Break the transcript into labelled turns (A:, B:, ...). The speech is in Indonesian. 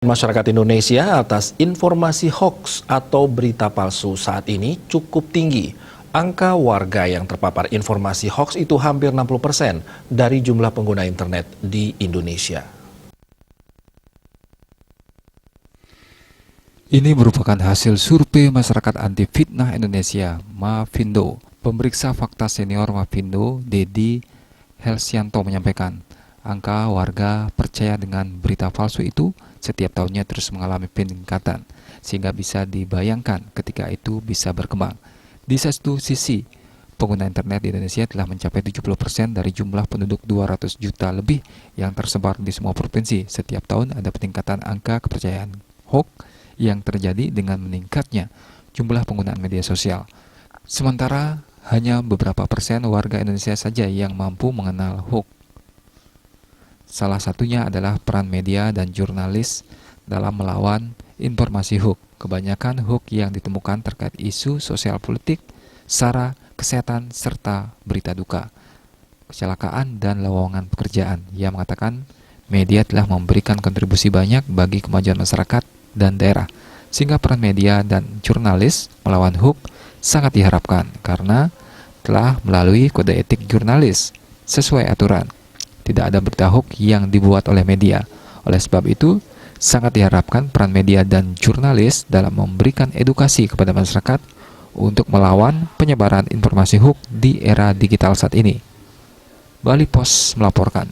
A: Masyarakat Indonesia atas informasi hoaks atau berita palsu saat ini cukup tinggi. Angka warga yang terpapar informasi hoaks itu hampir 60% dari jumlah pengguna internet di Indonesia.
B: Ini merupakan hasil survei Masyarakat Anti Fitnah Indonesia, Mafindo. Pemeriksa fakta senior Mafindo, Dedi Helsianto menyampaikan, angka warga percaya dengan berita palsu itu setiap tahunnya terus mengalami peningkatan, sehingga bisa dibayangkan ketika itu bisa berkembang. Di satu sisi, pengguna internet di Indonesia telah mencapai 70% dari jumlah penduduk 200 juta lebih yang tersebar di semua provinsi. Setiap tahun ada peningkatan angka kepercayaan hoax yang terjadi dengan meningkatnya jumlah penggunaan media sosial. Sementara hanya beberapa persen warga Indonesia saja yang mampu mengenal hoax. Salah satunya adalah peran media dan jurnalis dalam melawan informasi hoax. Kebanyakan hoax yang ditemukan terkait isu sosial politik, SARA, kesehatan, serta berita duka, kecelakaan, dan lowongan pekerjaan. Ia mengatakan media telah memberikan kontribusi banyak bagi kemajuan masyarakat dan daerah, sehingga peran media dan jurnalis melawan hoax sangat diharapkan karena telah melalui kode etik jurnalis sesuai aturan. Tidak ada berita hoax yang dibuat oleh media. Oleh sebab itu, sangat diharapkan peran media dan jurnalis dalam memberikan edukasi kepada masyarakat untuk melawan penyebaran informasi hoax di era digital saat ini. Bali Post melaporkan.